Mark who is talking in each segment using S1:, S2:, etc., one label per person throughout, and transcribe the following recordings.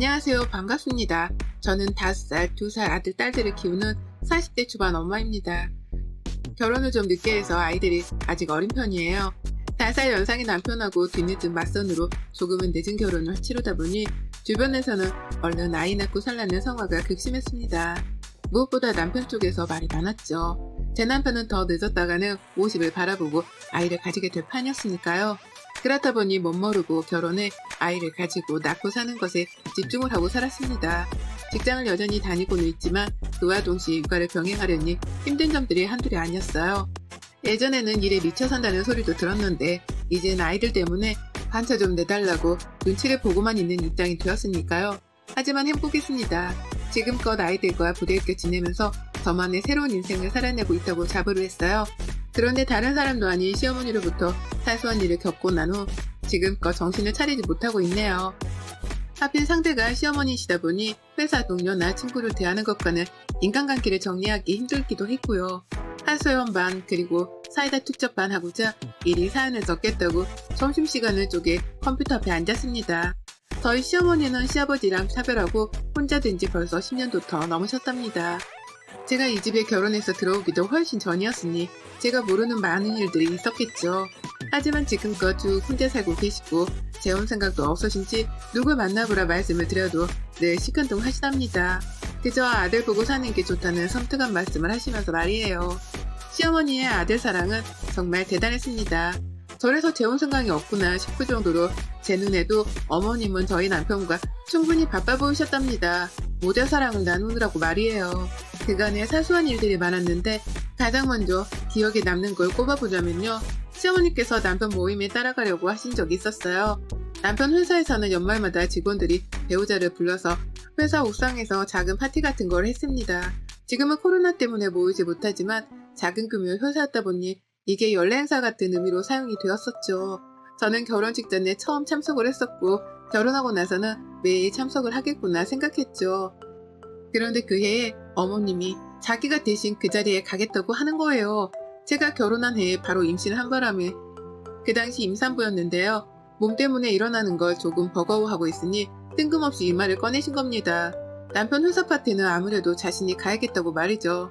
S1: 안녕하세요. 반갑습니다. 저는 5살, 2살 아들, 딸들을 키우는 40대 초반 엄마입니다. 결혼을 좀 늦게 해서 아이들이 아직 어린 편이에요. 5살 연상의 남편하고 뒤늦은 맞선으로 조금은 늦은 결혼을 치르다 보니 주변에서는 얼른 아이 낳고 살라는 성화가 극심했습니다. 무엇보다 남편 쪽에서 말이 많았죠. 제 남편은 더 늦었다가는 50을 바라보고 아이를 가지게 될 판이었으니까요. 그렇다 보니 멋모르고 결혼해 아이를 가지고 낳고 사는 것에 집중을 하고 살았습니다. 직장을 여전히 다니고는 있지만 그와 동시에 육아를 병행하려니 힘든 점들이 한둘이 아니었어요. 예전에는 일에 미쳐 산다는 소리도 들었는데 이젠 아이들 때문에 반차 좀 내달라고 눈치를 보고만 있는 입장이 되었으니까요. 하지만 행복했습니다. 지금껏 아이들과 부대껴 지내면서 저만의 새로운 인생을 살아내고 있다고 자부를 했어요. 그런데 다른 사람도 아닌 시어머니로부터 사소한 일을 겪고 난 후 지금껏 정신을 차리지 못하고 있네요. 하필 상대가 시어머니시다 보니 회사 동료나 친구를 대하는 것과는 인간관계를 정리하기 힘들기도 했고요. 하소연 반 그리고 사이다 투척 반 하고자 일이 사연을 적겠다고 점심시간을 쪼개 컴퓨터 앞에 앉았습니다. 저희 시어머니는 시아버지랑 차별하고 혼자 된 지 벌써 10년도 더 넘으셨답니다. 제가 이 집에 결혼해서 들어오기도 훨씬 전이었으니 제가 모르는 많은 일들이 있었겠죠. 하지만 지금껏 쭉 혼자 살고 계시고 재혼 생각도 없으신지 누굴 만나보라 말씀을 드려도 늘 시큰둥 하시답니다. 그저 아들 보고 사는 게 좋다는 섬뜩한 말씀을 하시면서 말이에요. 시어머니의 아들 사랑은 정말 대단했습니다. 저래서 재혼 생각이 없구나 싶을 정도로 제 눈에도 어머님은 저희 남편과 충분히 바빠 보이셨답니다. 모자 사랑을 나누느라고 말이에요. 그간에 사소한 일들이 많았는데 가장 먼저 기억에 남는 걸 꼽아보자면요. 시어머니께서 남편 모임에 따라가려고 하신 적이 있었어요. 남편 회사에서는 연말마다 직원들이 배우자를 불러서 회사 옥상에서 작은 파티 같은 걸 했습니다. 지금은 코로나 때문에 모이지 못하지만 작은 규모의 회사였다 보니 이게 연례 행사 같은 의미로 사용이 되었었죠. 저는 결혼 직전에 처음 참석을 했었고 결혼하고 나서는 매일 참석을 하겠구나 생각했죠. 그런데 그 해에 어머님이 자기가 대신 그 자리에 가겠다고 하는 거예요. 제가 결혼한 해에 바로 임신을 한 바람에 그 당시 임산부였는데요. 몸 때문에 일어나는 걸 조금 버거워하고 있으니 뜬금없이 이 말을 꺼내신 겁니다. 남편 회사 파티는 아무래도 자신이 가야겠다고 말이죠.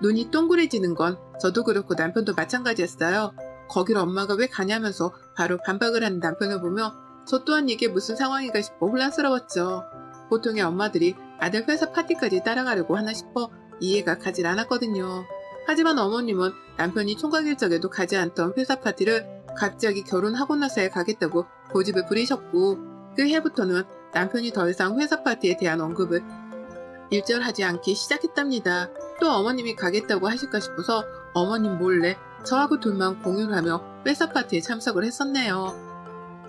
S1: 눈이 동그래지는 건 저도 그렇고 남편도 마찬가지였어요. 거길 엄마가 왜 가냐면서 바로 반박을 하는 남편을 보며 저 또한 이게 무슨 상황인가 싶어 혼란스러웠죠. 보통의 엄마들이 아들 회사 파티까지 따라가려고 하나 싶어 이해가 가질 않았거든요. 하지만 어머님은 남편이 총각 일정에도 가지 않던 회사 파티를 갑자기 결혼하고 나서야 가겠다고 고집을 부리셨고 그 해부터는 남편이 더 이상 회사 파티에 대한 언급을 일절하지 않기 시작했답니다. 또 어머님이 가겠다고 하실까 싶어서 어머님 몰래 저하고 둘만 공유를 하며 회사 파티에 참석을 했었네요.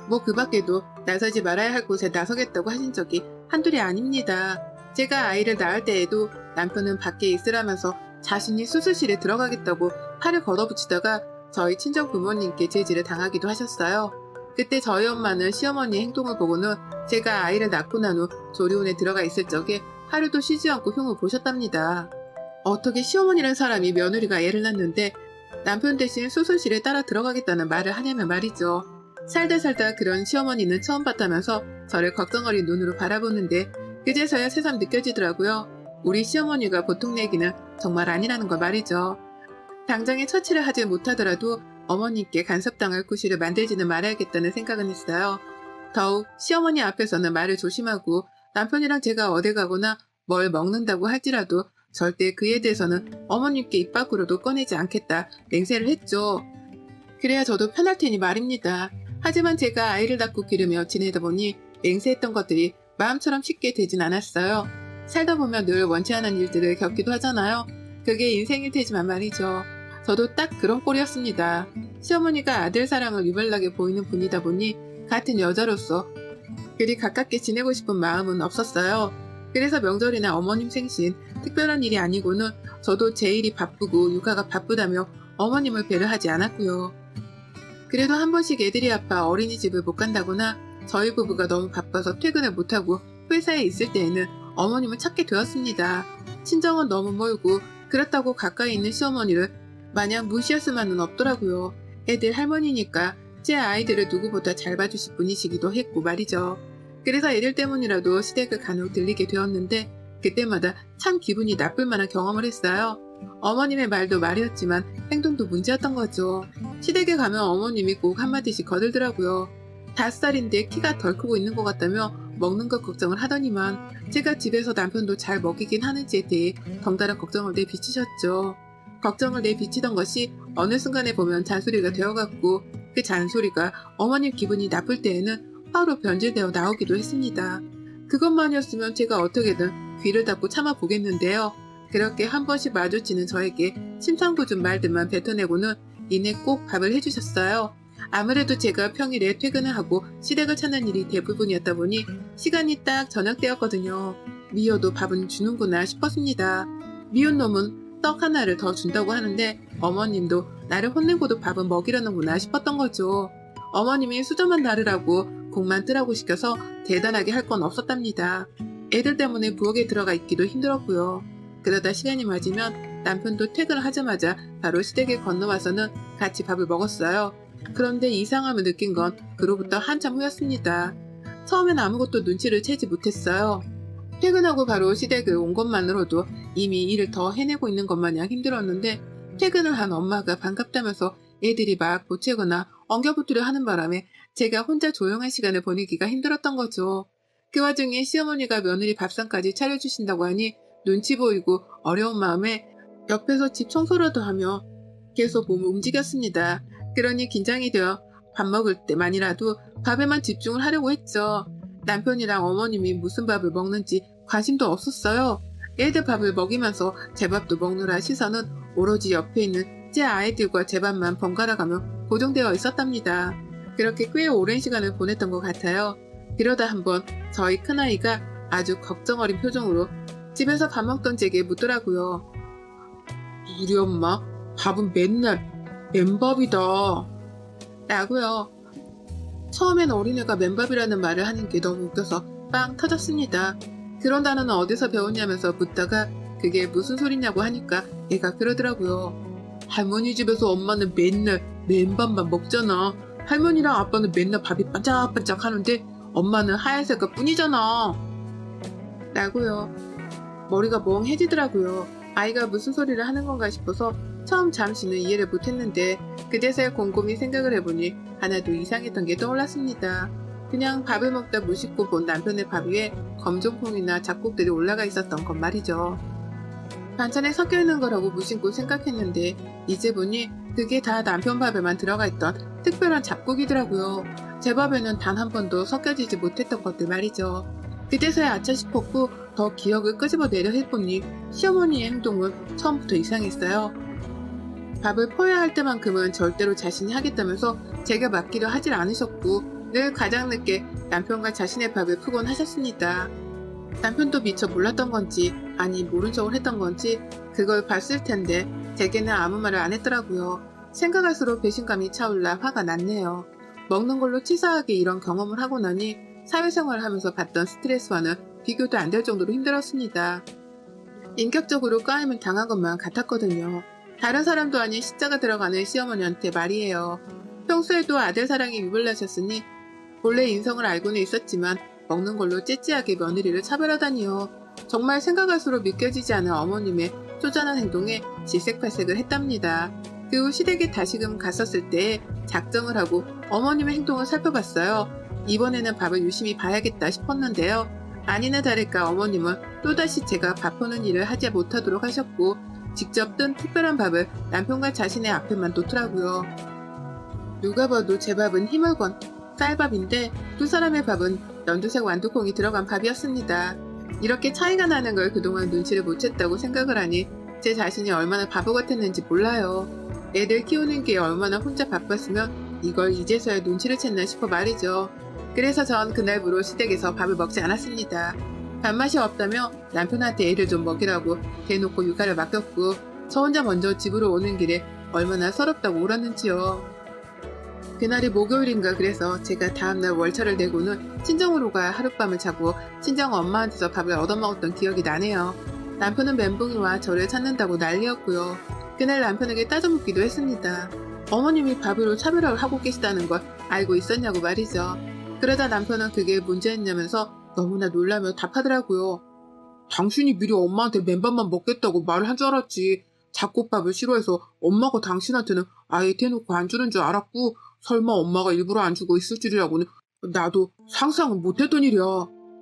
S1: 뭐 그 밖에도 나서지 말아야 할 곳에 나서겠다고 하신 적이 한둘이 아닙니다. 제가 아이를 낳을 때에도 남편은 밖에 있으라면서 자신이 수술실에 들어가겠다고 팔을 걷어붙이다가 저희 친정 부모님께 제지를 당하기도 하셨어요. 그때 저희 엄마는 시어머니의 행동을 보고는 제가 아이를 낳고 난 후 조리원에 들어가 있을 적에 하루도 쉬지 않고 흉을 보셨답니다. 어떻게 시어머니란 사람이 며느리가 애를 낳는데 남편 대신 수술실에 따라 들어가겠다는 말을 하냐면 말이죠. 살다 그런 시어머니는 처음 봤다면서 저를 걱정어린 눈으로 바라보는데 그제서야 새삼 느껴지더라고요. 우리 시어머니가 보통 내기는 정말 아니라는 거 말이죠. 당장에 처치를 하지 못하더라도 어머님께 간섭당할 구실을 만들지는 말아야겠다는 생각은 했어요. 더욱 시어머니 앞에서는 말을 조심하고 남편이랑 제가 어디 가거나 뭘 먹는다고 할지라도 절대 그에 대해서는 어머님께 입 밖으로도 꺼내지 않겠다 맹세를 했죠. 그래야 저도 편할 테니 말입니다. 하지만 제가 아이를 낳고 기르며 지내다 보니 맹세했던 것들이 마음처럼 쉽게 되진 않았어요. 살다 보면 늘 원치 않은 일들을 겪기도 하잖아요. 그게 인생일 테지만 말이죠. 저도 딱 그런 꼴이었습니다. 시어머니가 아들 사랑을 유별나게 보이는 분이다 보니 같은 여자로서 그리 가깝게 지내고 싶은 마음은 없었어요. 그래서 명절이나 어머님 생신, 특별한 일이 아니고는 저도 제 일이 바쁘고 육아가 바쁘다며 어머님을 배려하지 않았고요. 그래도 한 번씩 애들이 아파 어린이집을 못 간다거나 저희 부부가 너무 바빠서 퇴근을 못하고 회사에 있을 때에는 어머님을 찾게 되었습니다. 친정은 너무 멀고 그렇다고 가까이 있는 시어머니를 마냥 무시할 수만은 없더라고요. 애들 할머니니까 제 아이들을 누구보다 잘 봐주실 분이시기도 했고 말이죠. 그래서 애들 때문이라도 시댁을 간혹 들리게 되었는데 그때마다 참 기분이 나쁠 만한 경험을 했어요. 어머님의 말도 말이었지만 행동도 문제였던 거죠. 시댁에 가면 어머님이 꼭 한마디씩 거들더라고요. 5살인데 키가 덜 크고 있는 것 같다며 먹는 것 걱정을 하더니만 제가 집에서 남편도 잘 먹이긴 하는지에 대해 덩달아 걱정을 내비치셨죠. 걱정을 내비치던 것이 어느 순간에 보면 잔소리가 되어갔고 그 잔소리가 어머님 기분이 나쁠 때에는 화로 변질되어 나오기도 했습니다. 그것만이었으면 제가 어떻게든 귀를 닫고 참아보겠는데요. 그렇게 한 번씩 마주치는 저에게 심상궂은 말들만 뱉어내고는 이내 꼭 밥을 해주셨어요. 아무래도 제가 평일에 퇴근을 하고 시댁을 찾는 일이 대부분이었다 보니 시간이 딱 저녁 때였거든요. 미워도 밥은 주는구나 싶었습니다. 미운 놈은 떡 하나를 더 준다고 하는데 어머님도 나를 혼내고도 밥은 먹이려는구나 싶었던 거죠. 어머님이 수저만 나르라고 국만 뜨라고 시켜서 대단하게 할 건 없었답니다. 애들 때문에 부엌에 들어가 있기도 힘들었고요. 그러다 시간이 맞으면 남편도 퇴근을 하자마자 바로 시댁에 건너와서는 같이 밥을 먹었어요. 그런데 이상함을 느낀 건 그로부터 한참 후였습니다. 처음엔 아무것도 눈치를 채지 못했어요. 퇴근하고 바로 시댁을 온 것만으로도 이미 일을 더 해내고 있는 것 마냥 힘들었는데 퇴근을 한 엄마가 반갑다면서 애들이 막 보채거나 엉겨붙으려 하는 바람에 제가 혼자 조용한 시간을 보내기가 힘들었던 거죠. 그 와중에 시어머니가 며느리 밥상까지 차려주신다고 하니 눈치 보이고 어려운 마음에 옆에서 집 청소라도 하며 계속 몸을 움직였습니다. 그러니 긴장이 되어 밥 먹을 때만이라도 밥에만 집중을 하려고 했죠. 남편이랑 어머님이 무슨 밥을 먹는지 관심도 없었어요. 애들 밥을 먹이면서 제 밥도 먹느라 시선은 오로지 옆에 있는 제 아이들과 제 밥만 번갈아 가며 고정되어 있었답니다. 그렇게 꽤 오랜 시간을 보냈던 것 같아요. 그러다 한번 저희 큰아이가 아주 걱정 어린 표정으로 집에서 밥 먹던 제게 묻더라고요. 우리 엄마 밥은 맨날 맨밥이다 라고요. 처음엔 어린애가 맨밥이라는 말을 하는 게 너무 웃겨서 빵 터졌습니다. 그런 단어는 어디서 배웠냐면서 묻다가 그게 무슨 소리냐고 하니까 얘가 그러더라고요. 할머니 집에서 엄마는 맨날 맨밥만 먹잖아. 할머니랑 아빠는 맨날 밥이 반짝반짝 하는데 엄마는 하얀색깔 뿐이잖아 라고요. 머리가 멍해지더라고요. 아이가 무슨 소리를 하는 건가 싶어서 처음 잠시는 이해를 못했는데 그제서야 곰곰이 생각을 해보니 하나도 이상했던 게 떠올랐습니다. 그냥 밥을 먹다 무심코 본 남편의 밥 위에 검정콩이나 잡곡들이 올라가 있었던 것 말이죠. 반찬에 섞여있는 거라고 무심코 생각했는데 이제 보니 그게 다 남편 밥에만 들어가 있던 특별한 잡곡이더라고요. 제 밥에는 단 한 번도 섞여지지 못했던 것들 말이죠. 그제서야 아차 싶었고 더 기억을 끄집어내려 해보니 시어머니의 행동은 처음부터 이상했어요. 밥을 퍼야 할 때만큼은 절대로 자신이 하겠다면서 제가 맡기려 하질 않으셨고 늘 가장 늦게 남편과 자신의 밥을 푸곤 하셨습니다. 남편도 미처 몰랐던 건지 아니 모른 척을 했던 건지 그걸 봤을 텐데 제게는 아무 말을 안 했더라고요. 생각할수록 배신감이 차올라 화가 났네요. 먹는 걸로 치사하게 이런 경험을 하고 나니 사회생활을 하면서 받던 스트레스와는 비교도 안 될 정도로 힘들었습니다. 인격적으로 까임을 당한 것만 같았거든요. 다른 사람도 아닌 시자가 들어가는 시어머니한테 말이에요. 평소에도 아들 사랑이 유불나셨으니 본래 인성을 알고는 있었지만 먹는 걸로 찌찌하게 며느리를 차별하다니요. 정말 생각할수록 믿겨지지 않은 어머님의 쪼잔한 행동에 질색팔색을 했답니다. 그 후 시댁에 다시금 갔었을 때 작정을 하고 어머님의 행동을 살펴봤어요. 이번에는 밥을 유심히 봐야겠다 싶었는데요. 아니나 다를까 어머님은 또다시 제가 밥 퍼는 일을 하지 못하도록 하셨고 직접 뜬 특별한 밥을 남편과 자신의 앞에만 놓더라고요. 누가 봐도 제 밥은 힘을 건 쌀밥인데 두 사람의 밥은 연두색 완두콩이 들어간 밥이었습니다. 이렇게 차이가 나는 걸 그동안 눈치를 못 챘다고 생각을 하니 제 자신이 얼마나 바보 같았는지 몰라요. 애들 키우는 게 얼마나 혼자 바빴으면 이걸 이제서야 눈치를 챘나 싶어 말이죠. 그래서 전 그날부로 시댁에서 밥을 먹지 않았습니다. 밥맛이 없다며 남편한테 애를 좀 먹이라고 대놓고 육아를 맡겼고 저 혼자 먼저 집으로 오는 길에 얼마나 서럽다고 울었는지요. 그날이 목요일인가 그래서 제가 다음날 월차를 내고는 친정으로 가 하룻밤을 자고 친정 엄마한테서 밥을 얻어먹었던 기억이 나네요. 남편은 멘붕이와 저를 찾는다고 난리였고요. 그날 남편에게 따져묻기도 했습니다. 어머님이 밥으로 차별을 하고 계시다는 걸 알고 있었냐고 말이죠. 그러다 남편은 그게 문제였냐면서 너무나 놀라며 답하더라고요. 당신이 미리 엄마한테 맨밥만 먹겠다고 말을 한 줄 알았지. 잡곡밥을 싫어해서 엄마가 당신한테는 아예 대놓고 안 주는 줄 알았고, 설마 엄마가 일부러 안 주고 있을 줄이라고는 나도 상상은 못했던 일이야.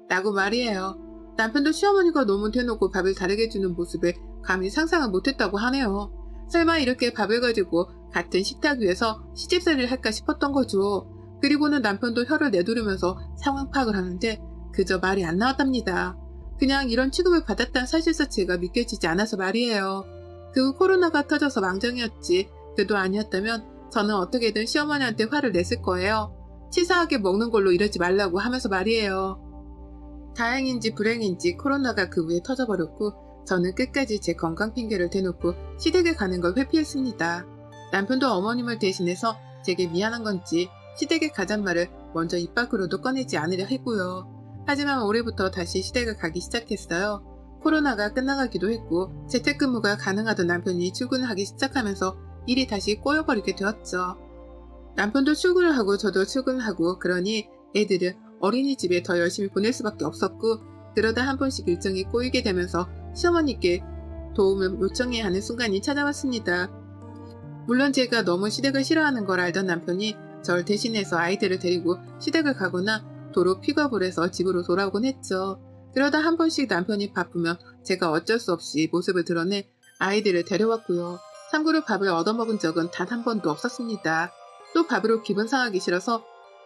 S1: 라고 말이에요. 남편도 시어머니가 너무 대놓고 밥을 다르게 주는 모습에 감히 상상을 못했다고 하네요. 설마 이렇게 밥을 가지고 같은 식탁 위에서 시집살이를 할까 싶었던 거죠. 그리고는 남편도 혀를 내두르면서 상황 파악을 하는데 그저 말이 안 나왔답니다. 그냥 이런 취급을 받았다는 사실 자체가 믿겨지지 않아서 말이에요. 그 후 코로나가 터져서 망정이었지 그도 아니었다면 저는 어떻게든 시어머니한테 화를 냈을 거예요. 치사하게 먹는 걸로 이러지 말라고 하면서 말이에요. 다행인지 불행인지 코로나가 그 후에 터져버렸고 저는 끝까지 제 건강 핑계를 대놓고 시댁에 가는 걸 회피했습니다. 남편도 어머님을 대신해서 제게 미안한 건지 시댁에 가잔 말을 먼저 입 밖으로도 꺼내지 않으려 했고요. 하지만 올해부터 다시 시댁을 가기 시작했어요. 코로나가 끝나가기도 했고 재택근무가 가능하던 남편이 출근을 하기 시작하면서 일이 다시 꼬여버리게 되었죠. 남편도 출근을 하고 저도 출근을 하고 그러니 애들은 어린이집에 더 열심히 보낼 수밖에 없었고 그러다 한 번씩 일정이 꼬이게 되면서 시어머니께 도움을 요청해야 하는 순간이 찾아왔습니다. 물론 제가 너무 시댁을 싫어하는 걸 알던 남편이 절 대신해서 아이들을 데리고 시댁을 가거나 도로 픽업을 해서 집으로 돌아오곤 했죠. 그러다 한 번씩 남편이 바쁘면 제가 어쩔 수 없이 모습을 드러내 아이들을 데려왔고요. 참고로 밥을 얻어먹은 적은 단 한 번도 없었습니다. 또 밥으로 기분 상하기 싫어서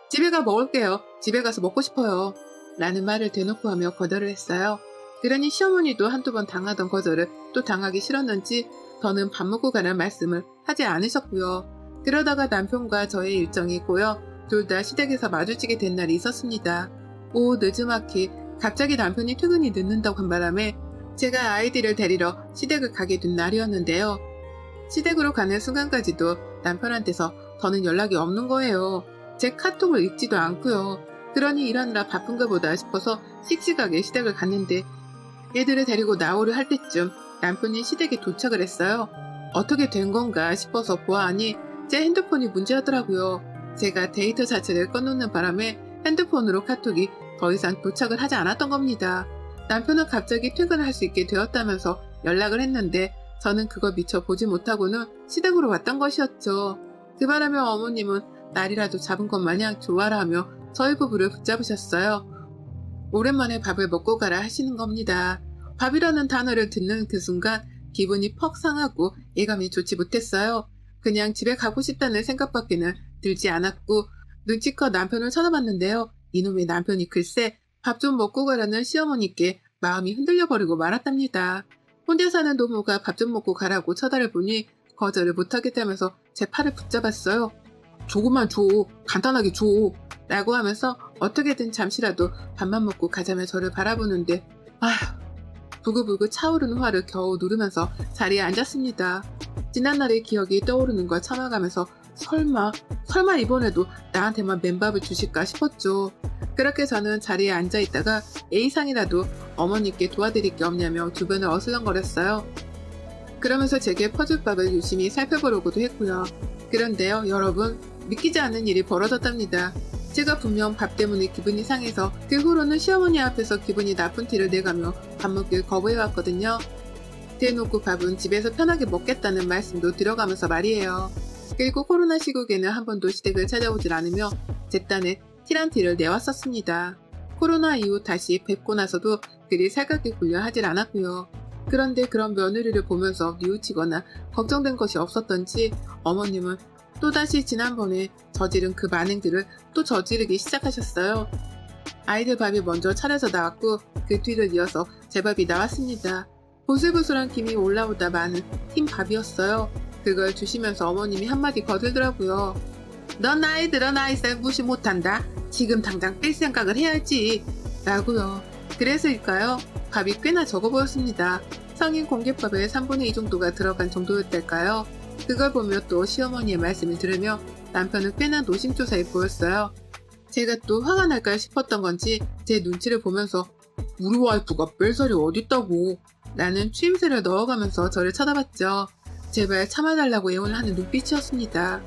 S1: 집에 가 먹을게요. 집에 가서 먹고 싶어요. 라는 말을 대놓고 하며 거절을 했어요. 그러니 시어머니도 한두 번 당하던 거절을 또 당하기 싫었는지 더는 밥 먹고 가란 말씀을 하지 않으셨고요. 그러다가 남편과 저의 일정이 꼬여 둘 다 시댁에서 마주치게 된 날이 있었습니다. 오후 늦지막히 갑자기 남편이 퇴근이 늦는다고 한 바람에 제가 아이들을 데리러 시댁을 가게 된 날이었는데요. 시댁으로 가는 순간까지도 남편한테서 더는 연락이 없는 거예요. 제 카톡을 읽지도 않고요. 그러니 일하느라 바쁜가 보다 싶어서 씩씩하게 시댁을 갔는데 애들을 데리고 나오려 할 때쯤 남편이 시댁에 도착을 했어요. 어떻게 된 건가 싶어서 보아하니 제 핸드폰이 문제였더라고요. 제가 데이터 자체를 꺼놓는 바람에 핸드폰으로 카톡이 더 이상 도착을 하지 않았던 겁니다. 남편은 갑자기 퇴근을 할 수 있게 되었다면서 연락을 했는데 저는 그걸 미처 보지 못하고는 시댁으로 왔던 것이었죠. 그 바람에 어머님은 날이라도 잡은 것 마냥 좋아라 하며 저희 부부를 붙잡으셨어요. 오랜만에 밥을 먹고 가라 하시는 겁니다. 밥이라는 단어를 듣는 그 순간 기분이 퍽 상하고 예감이 좋지 못했어요. 그냥 집에 가고 싶다는 생각밖에는 들지 않았고 눈치껏 남편을 쳐다봤는데요. 이놈의 남편이 글쎄 밥 좀 먹고 가라는 시어머니께 마음이 흔들려버리고 말았답니다. 혼자 사는 노모가 밥 좀 먹고 가라고 쳐다를 보니 거절을 못하겠다면서 제 팔을 붙잡았어요. 조금만 줘. 간단하게 줘. 라고 하면서 어떻게든 잠시라도 밥만 먹고 가자며 저를 바라보는데 부글부글 차오르는 화를 겨우 누르면서 자리에 앉았습니다. 지난날의 기억이 떠오르는 걸 참아가면서 설마 이번에도 나한테만 맨밥을 주실까 싶었죠. 그렇게 저는 자리에 앉아있다가 A상이라도 어머니께 도와드릴 게 없냐며 주변을 어슬렁거렸어요. 그러면서 제게 퍼즐밥을 유심히 살펴보려고도 했고요. 그런데요, 여러분, 믿기지 않는 일이 벌어졌답니다. 제가 분명 밥 때문에 기분이 상해서 그 후로는 시어머니 앞에서 기분이 나쁜 티를 내가며 밥 먹길 거부해왔거든요. 대놓고 밥은 집에서 편하게 먹겠다는 말씀도 드려가면서 말이에요. 그리고 코로나 시국에는 한 번도 시댁을 찾아오질 않으며 제 딴에 티란티를 내왔었습니다. 코로나 이후 다시 뵙고 나서도 그리 살갑게 굴려 하질 않았고요. 그런데 그런 며느리를 보면서 뉘우치거나 걱정된 것이 없었던지 어머님은 또다시 지난번에 저지른 그 만행들을 또 저지르기 시작하셨어요. 아이들 밥이 먼저 차려져 나왔고 그 뒤를 이어서 제 밥이 나왔습니다. 보슬보슬한 김이 올라오다 마는 흰밥이었어요. 그걸 주시면서 어머님이 한마디 거들더라고요. 넌 아이들아 나이살 무시 못한다. 지금 당장 뺄 생각을 해야지. 라고요. 그래서일까요? 밥이 꽤나 적어 보였습니다. 성인 공깃밥의 3분의 2 정도가 들어간 정도였달까요? 그걸 보며 또 시어머니의 말씀을 들으며 남편은 꽤나 노심초사해 보였어요. 제가 또 화가 날까 싶었던 건지 제 눈치를 보면서 우리 와이프가 뺄 살이 어딨다고 라는 추임새를 넣어가면서 저를 쳐다봤죠. 제발 참아달라고 애원을 하는 눈빛이었습니다.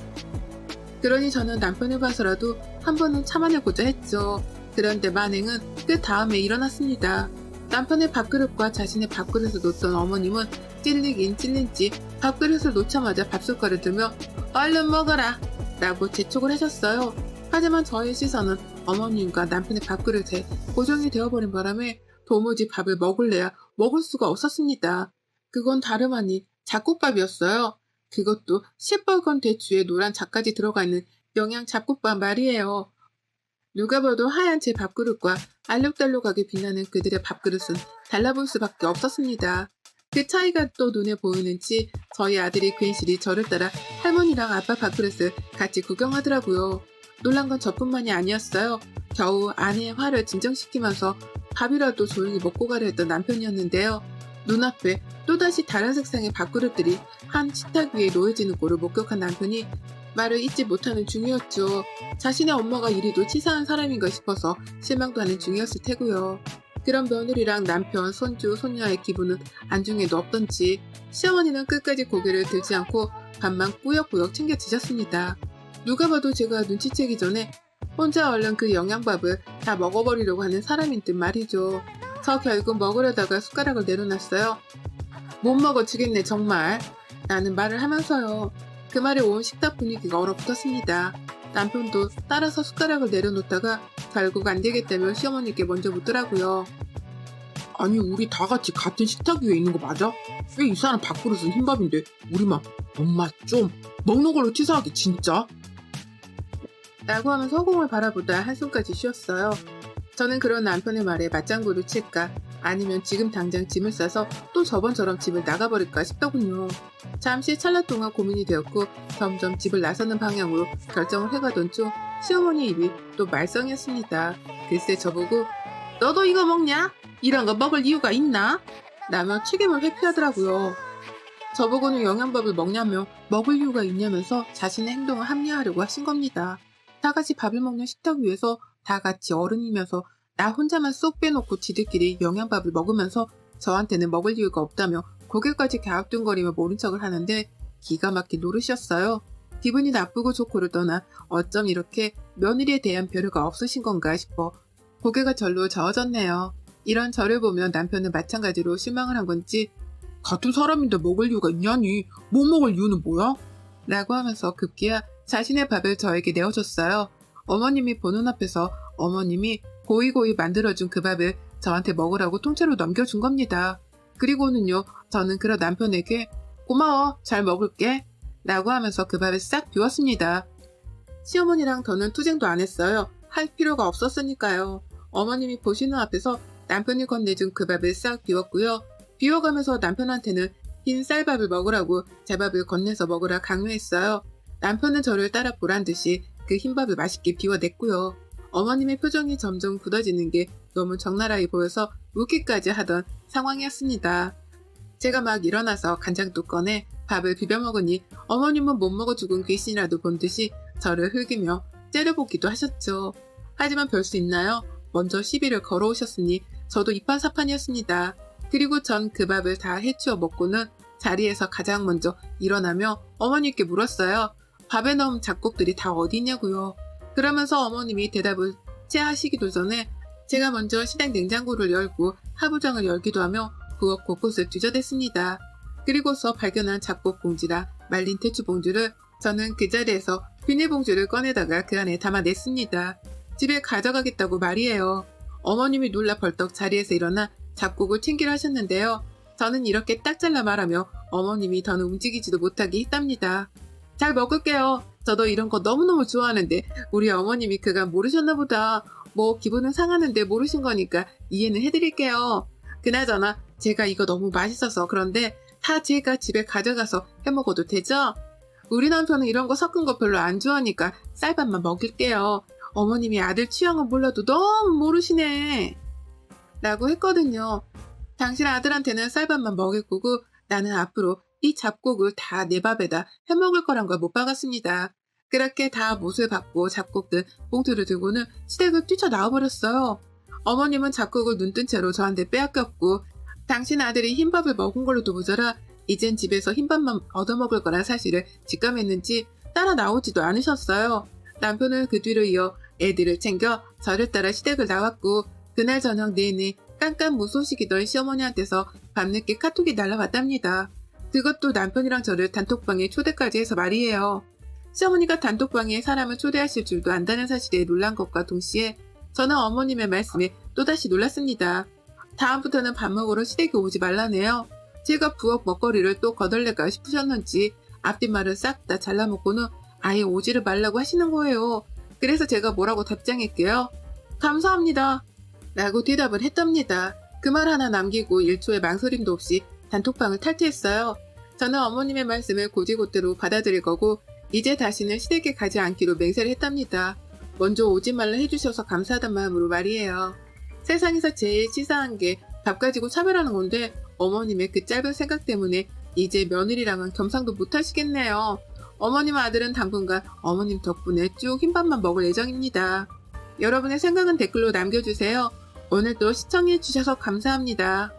S1: 그러니 저는 남편을 봐서라도 한 번은 참아내고자 했죠. 그런데 만행은 그 다음에 일어났습니다. 남편의 밥그릇과 자신의 밥그릇을 놓던 어머님은 찔리긴 찔린지 밥그릇을 놓자마자 밥숟가락을 들며 얼른 먹어라 라고 재촉을 하셨어요. 하지만 저의 시선은 어머님과 남편의 밥그릇에 고정이 되어버린 바람에 도무지 밥을 먹을래야 먹을 수가 없었습니다. 그건 다름 아닌 잡곡밥이었어요. 그것도 시뻘건 대추에 노란 잡까지 들어가 있는 영양 잡곡밥 말이에요. 누가 봐도 하얀 제 밥그릇과 알록달록하게 빛나는 그들의 밥그릇은 달라볼 수밖에 없었습니다. 그 차이가 또 눈에 보이는지 저희 아들이 괜시리 저를 따라 할머니랑 아빠 밥그릇을 같이 구경하더라고요. 놀란 건 저뿐만이 아니었어요. 겨우 아내의 화를 진정시키면서 밥이라도 조용히 먹고 가려 했던 남편이었는데요. 눈앞에 또다시 다른 색상의 밥그릇들이 한 식탁 위에 놓여지는 꼴을 목격한 남편이 말을 잇지 못하는 중이었죠. 자신의 엄마가 이리도 치사한 사람인가 싶어서 실망도 하는 중이었을 테고요. 그런 며느리랑 남편, 손주, 손녀의 기분은 안중에도 없던지 시어머니는 끝까지 고개를 들지 않고 밥만 꾸역꾸역 챙겨 드셨습니다. 누가 봐도 제가 눈치채기 전에 혼자 얼른 그 영양밥을 다 먹어버리려고 하는 사람인 듯 말이죠. 저 결국 먹으려다가 숟가락을 내려놨어요. 못 먹어주겠네 정말 라는 말을 하면서요. 그 말에 온 식탁 분위기가 얼어붙었습니다. 남편도 따라서 숟가락을 내려놓다가 결국 안 되겠다며 시어머니께 먼저 묻더라고요. 아니 우리 다 같이 같은 식탁 위에 있는 거 맞아? 왜 이 사람 밥그릇은 흰밥인데 우리만 엄마 좀 먹는 걸로 치사하게 진짜? 라고 하면서 허공을 바라보다 한숨까지 쉬었어요. 저는 그런 남편의 말에 맞장구를 칠까 아니면 지금 당장 짐을 싸서 또 저번처럼 집을 나가버릴까 싶더군요. 잠시 찰나 동안 고민이 되었고 점점 집을 나서는 방향으로 결정을 해가던 중 시어머니 입이 또 말썽이었습니다. 글쎄 저보고 너도 이거 먹냐? 이런 거 먹을 이유가 있나? 라며 책임을 회피하더라고요. 저보고는 영양밥을 먹냐며 먹을 이유가 있냐면서 자신의 행동을 합리화하려고 하신 겁니다. 다 같이 밥을 먹는 식탁 위에서 다 같이 어른이면서 나 혼자만 쏙 빼놓고 지들끼리 영양밥을 먹으면서 저한테는 먹을 이유가 없다며 고개까지 갸우뚱거리며 모른 척을 하는데 기가 막힌 노릇이었어요. 기분이 나쁘고 좋고를 떠나 어쩜 이렇게 며느리에 대한 배려가 없으신 건가 싶어 고개가 절로 저어졌네요. 이런 저를 보면 남편은 마찬가지로 실망을 한 건지 같은 사람인데 먹을 이유가 있냐니 못 먹을 이유는 뭐야? 라고 하면서 급기야 자신의 밥을 저에게 내어줬어요. 어머님이 보는 앞에서 어머님이 고이고이 만들어준 그 밥을 저한테 먹으라고 통째로 넘겨준 겁니다. 그리고는요, 저는 그런 남편에게 고마워, 잘 먹을게 라고 하면서 그 밥을 싹 비웠습니다. 시어머니랑 더는 투쟁도 안 했어요. 할 필요가 없었으니까요. 어머님이 보시는 앞에서 남편이 건네준 그 밥을 싹 비웠고요. 비워가면서 남편한테는 흰 쌀밥을 먹으라고 제 밥을 건네서 먹으라 강요했어요. 남편은 저를 따라 보란 듯이 그 흰밥을 맛있게 비워냈고요. 어머님의 표정이 점점 굳어지는 게 너무 적나라해 보여서 웃기까지 하던 상황이었습니다. 제가 막 일어나서 간장도 꺼내 밥을 비벼 먹으니 어머님은 못 먹어 죽은 귀신이라도 본 듯이 저를 흘기며 째려보기도 하셨죠. 하지만 별 수 있나요? 먼저 시비를 걸어오셨으니 저도 이판사판이었습니다. 그리고 전 그 밥을 다 해치워 먹고는 자리에서 가장 먼저 일어나며 어머니께 물었어요. 밥에 넣은 잡곡들이 다 어디 있냐고요. 그러면서 어머님이 대답을 채하시기도 전에 제가 먼저 시댁 냉장고를 열고 하부장을 열기도 하며 부엌 곳곳을 뒤져댔습니다. 그리고서 발견한 잡곡 봉지랑 말린 대추 봉지를 저는 그 자리에서 비닐봉지를 꺼내다가 그 안에 담아냈습니다. 집에 가져가겠다고 말이에요. 어머님이 놀라 벌떡 자리에서 일어나 잡곡을 챙기려 하셨는데요. 저는 이렇게 딱 잘라 말하며 어머님이 더는 움직이지도 못하게 했답니다. 잘 먹을게요. 저도 이런 거 너무너무 좋아하는데 우리 어머님이 그간 모르셨나 보다. 뭐 기분은 상하는데 모르신 거니까 이해는 해드릴게요. 그나저나 제가 이거 너무 맛있어서 그런데 다 제가 집에 가져가서 해먹어도 되죠? 우리 남편은 이런 거 섞은 거 별로 안 좋아하니까 쌀밥만 먹일게요. 어머님이 아들 취향은 몰라도 너무 모르시네. 라고 했거든요. 당신 아들한테는 쌀밥만 먹일 거고 나는 앞으로 이 잡곡을 다 내 밥에다 해먹을 거란 걸 못 박았습니다. 그렇게 다 못을 받고 잡곡 든 봉투를 들고는 시댁을 뛰쳐나와버렸어요. 어머님은 잡곡을 눈뜬 채로 저한테 빼앗겼고 당신 아들이 흰밥을 먹은 걸로도 모자라 이젠 집에서 흰밥만 얻어먹을 거란 사실을 직감했는지 따라 나오지도 않으셨어요. 남편은 그 뒤로 이어 애들을 챙겨 저를 따라 시댁을 나왔고 그날 저녁 내내 깜깜무소식이던 시어머니한테서 밤늦게 카톡이 날라왔답니다. 그것도 남편이랑 저를 단톡방에 초대까지 해서 말이에요. 시어머니가 단톡방에 사람을 초대하실 줄도 안다는 사실에 놀란 것과 동시에 저는 어머님의 말씀에 또다시 놀랐습니다. 다음부터는 밥 먹으러 시댁에 오지 말라네요. 제가 부엌 먹거리를 또 거덜낼까 싶으셨는지 앞뒷말을 싹 다 잘라먹고는 아예 오지를 말라고 하시는 거예요. 그래서 제가 뭐라고 답장할게요. 감사합니다. 라고 대답을 했답니다. 그 말 하나 남기고 1초의 망설임도 없이 단톡방을 탈퇴했어요. 저는 어머님의 말씀을 고지고대로 받아들일 거고 이제 다시는 시댁에 가지 않기로 맹세를 했답니다. 먼저 오지 말라 해주셔서 감사하단 마음으로 말이에요. 세상에서 제일 치사한 게 밥 가지고 차별하는 건데 어머님의 그 짧은 생각 때문에 이제 며느리랑은 겸상도 못하시겠네요. 어머님 아들은 당분간 어머님 덕분에 쭉 흰밥만 먹을 예정입니다. 여러분의 생각은 댓글로 남겨주세요. 오늘도 시청해주셔서 감사합니다.